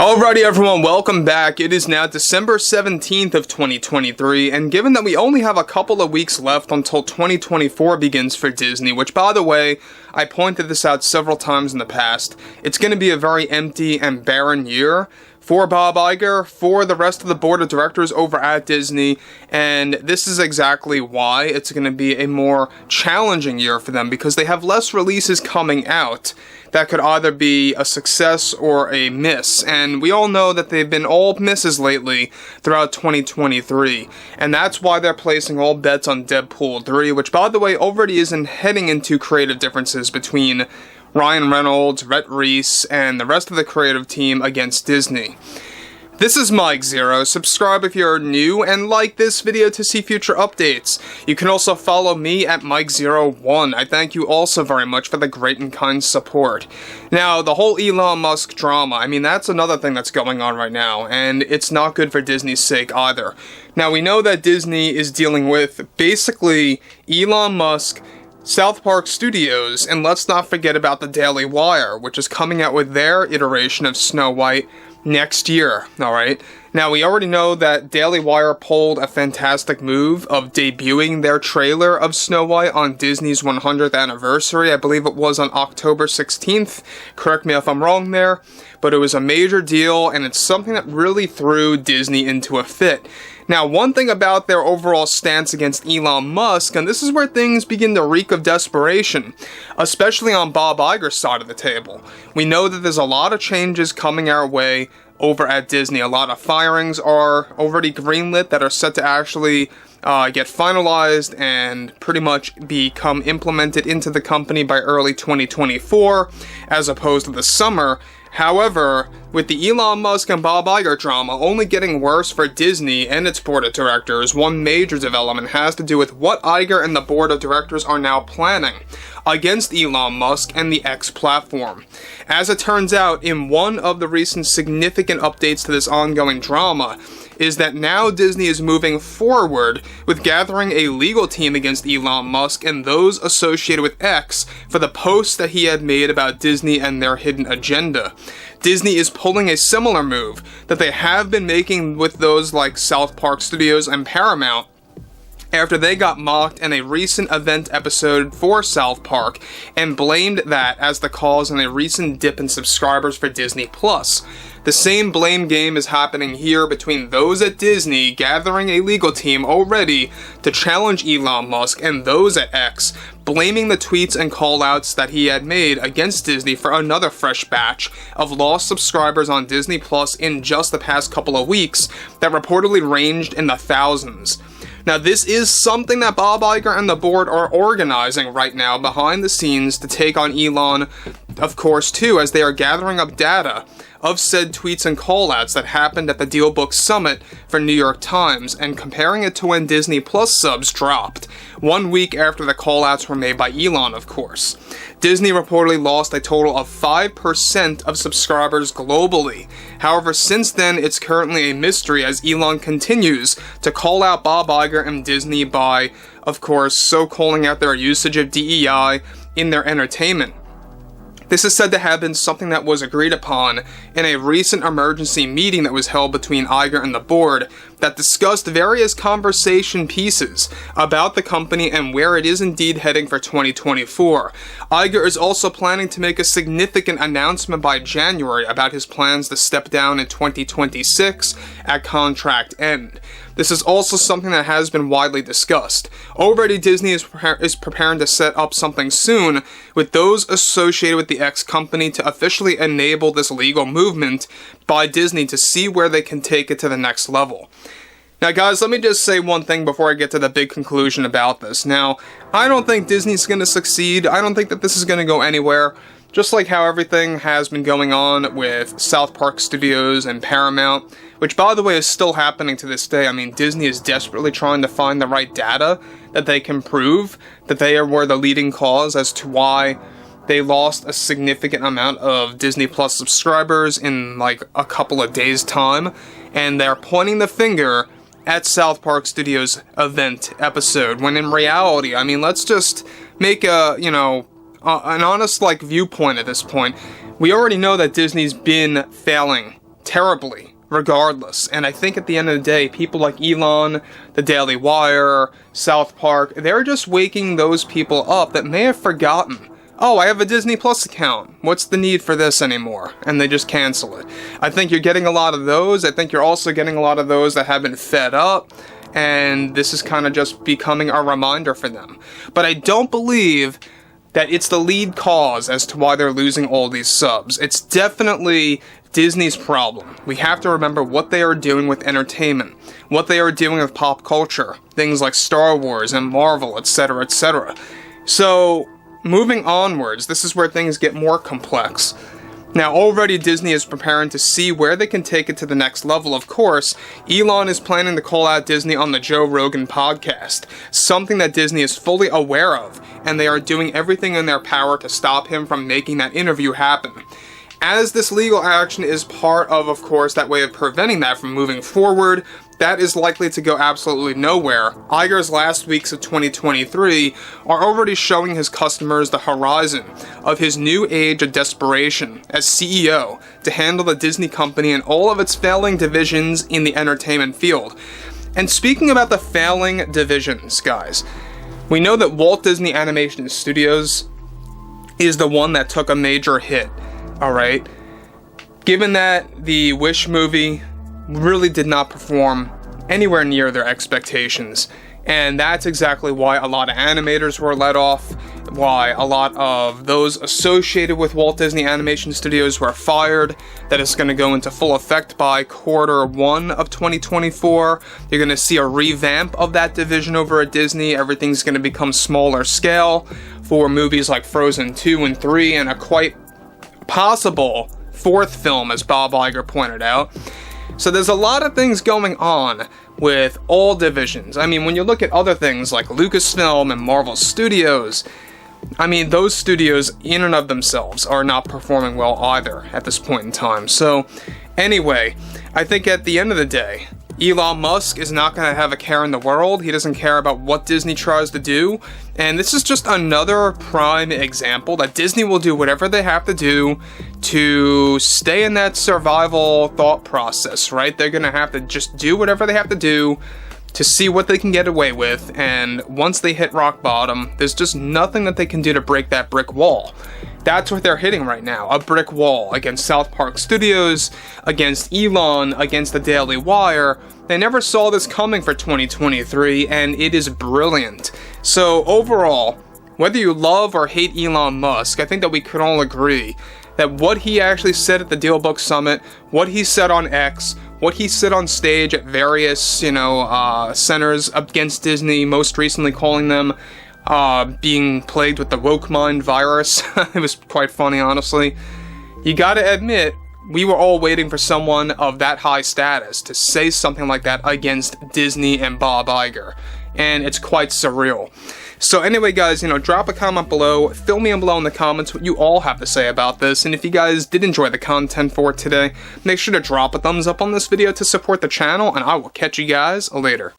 Alrighty everyone, welcome back. It is now December 17th of 2023, and given that we only have a couple of weeks left until 2024 begins for Disney, which by the way, I pointed this out several times in the past, it's going to be a very empty and barren year for Bob Iger, for the rest of the board of directors over at Disney, and this is exactly why it's going to be a more challenging year for them, because they have less releases coming out that could either be a success or a miss, and we all know that they've been all misses lately throughout 2023, and that's why they're placing all bets on Deadpool 3, which by the way already isn't heading into creative differences between Ryan Reynolds, Rhett Reese, and the rest of the creative team against Disney. This is Mike Zero. Subscribe if you're new and like this video to see future updates. You can also follow me at Mike01. I thank you also very much for the great and kind support. Now, the whole Elon Musk drama, I mean, that's another thing that's going on right now, and it's not good for Disney's sake either. Now, we know that Disney is dealing with basically Elon Musk, South Park Studios, and let's not forget about the Daily Wire, which is coming out with their iteration of Snow White next year, alright? Now, we already know that Daily Wire pulled a fantastic move of debuting their trailer of Snow White on Disney's 100th anniversary. I believe it was on October 16th. Correct me if I'm wrong there. But it was a major deal, and it's something that really threw Disney into a fit. Now, one thing about their overall stance against Elon Musk, and this is where things begin to reek of desperation, especially on Bob Iger's side of the table. We know that there's a lot of changes coming our way over at Disney. A lot of firings are already greenlit that are set to actually get finalized and pretty much become implemented into the company by early 2024, as opposed to the summer. However, with the Elon Musk and Bob Iger drama only getting worse for Disney and its board of directors, one major development has to do with what Iger and the board of directors are now planning against Elon Musk and the X platform. As it turns out, in one of the recent significant updates to this ongoing drama, is that now Disney is moving forward with gathering a legal team against Elon Musk and those associated with X for the posts that he had made about Disney and their hidden agenda. Disney is pulling a similar move that they have been making with those like South Park Studios and Paramount, after they got mocked in a recent event episode for South Park and blamed that as the cause in a recent dip in subscribers for Disney+. The same blame game is happening here between those at Disney gathering a legal team already to challenge Elon Musk and those at X blaming the tweets and callouts that he had made against Disney for another fresh batch of lost subscribers on Disney Plus in just the past couple of weeks that reportedly ranged in the thousands. Now, this is something that Bob Iger and the board are organizing right now behind the scenes to take on Elon, of course, too, as they are gathering up data of said tweets and callouts that happened at the DealBook Summit for New York Times and comparing it to when Disney Plus subs dropped, 1 week after the callouts were made by Elon, of course. Disney reportedly lost a total of 5% of subscribers globally. However, since then, it's currently a mystery as Elon continues to call out Bob Iger and Disney by, of course, so calling out their usage of DEI in their entertainment. This is said to have been something that was agreed upon in a recent emergency meeting that was held between Iger and the board that discussed various conversation pieces about the company and where it is indeed heading for 2024. Iger is also planning to make a significant announcement by January about his plans to step down in 2026 at contract end. This is also something that has been widely discussed. Already Disney is preparing to set up something soon with those associated with the X company to officially enable this legal movement by Disney to see where they can take it to the next level. Now guys, let me just say one thing before I get to the big conclusion about this. Now, I don't think Disney's going to succeed. I don't think that this is going to go anywhere. Just like how everything has been going on with South Park Studios and Paramount, which by the way is still happening to this day. I mean, Disney is desperately trying to find the right data that they can prove that they were the leading cause as to why they lost a significant amount of Disney Plus subscribers in like a couple of days' time, and they're pointing the finger at South Park Studios event episode, when in reality, I mean, let's just make a, an honest, viewpoint at this point. We already know that Disney's been failing terribly, regardless. And I think at the end of the day, people like Elon, the Daily Wire, South Park, they're just waking those people up that may have forgotten, oh, I have a Disney Plus account, what's the need for this anymore? And they just cancel it. I think you're getting a lot of those. I think you're also getting a lot of those that have been fed up, and this is kind of just becoming a reminder for them. But I don't believe that it's the lead cause as to why they're losing all these subs. It's definitely Disney's problem. We have to remember what they are doing with entertainment, what they are doing with pop culture, things like Star Wars and Marvel, etc., etc. So, moving onwards, this is where things get more complex. Now, already Disney is preparing to see where they can take it to the next level. Of course, Elon is planning to call out Disney on the Joe Rogan podcast, something that Disney is fully aware of, and they are doing everything in their power to stop him from making that interview happen. As this legal action is part of course, that way of preventing that from moving forward, that is likely to go absolutely nowhere. IGER's last weeks of 2023 are already showing his customers the horizon of his new age of desperation as CEO to handle the Disney company and all of its failing divisions in the entertainment field. And speaking about the failing divisions, guys, we know that Walt Disney Animation Studios is the one that took a major hit. Alright, given that the Wish movie really did not perform anywhere near their expectations, and that's exactly why a lot of animators were let off, why a lot of those associated with Walt Disney Animation Studios were fired. That is going to go into full effect by Q1 of 2024. You're going to see a revamp of that division over at Disney. Everything's going to become smaller scale for movies like Frozen 2 and 3, and a quite possible fourth film, as Bob Iger pointed out. So there's a lot of things going on with all divisions. I mean, when you look at other things like Lucasfilm and Marvel Studios, I mean, those studios in and of themselves are not performing well either at this point in time. So anyway, I think at the end of the day, Elon Musk is not going to have a care in the world. He doesn't care about what Disney tries to do. And this is just another prime example that Disney will do whatever they have to do to stay in that survival thought process, right? They're going to have to just do whatever they have to do to see what they can get away with. And once they hit rock bottom, there's just nothing that they can do to break that brick wall. That's what they're hitting right now, a brick wall against South Park Studios, against Elon, against the Daily Wire. They never saw this coming for 2023, and it is brilliant. So overall, whether you love or hate Elon Musk, I think that we could all agree that what he actually said at the Dealbook Summit, what he said on X, what he said on stage at various, centers against Disney, most recently calling them being plagued with the woke mind virus. It was quite funny, honestly. You gotta admit, we were all waiting for someone of that high status to say something like that against Disney and Bob Iger. And it's quite surreal. So anyway, guys, drop a comment below, fill me in below in the comments what you all have to say about this, and if you guys did enjoy the content for today, make sure to drop a thumbs up on this video to support the channel, and I will catch you guys later.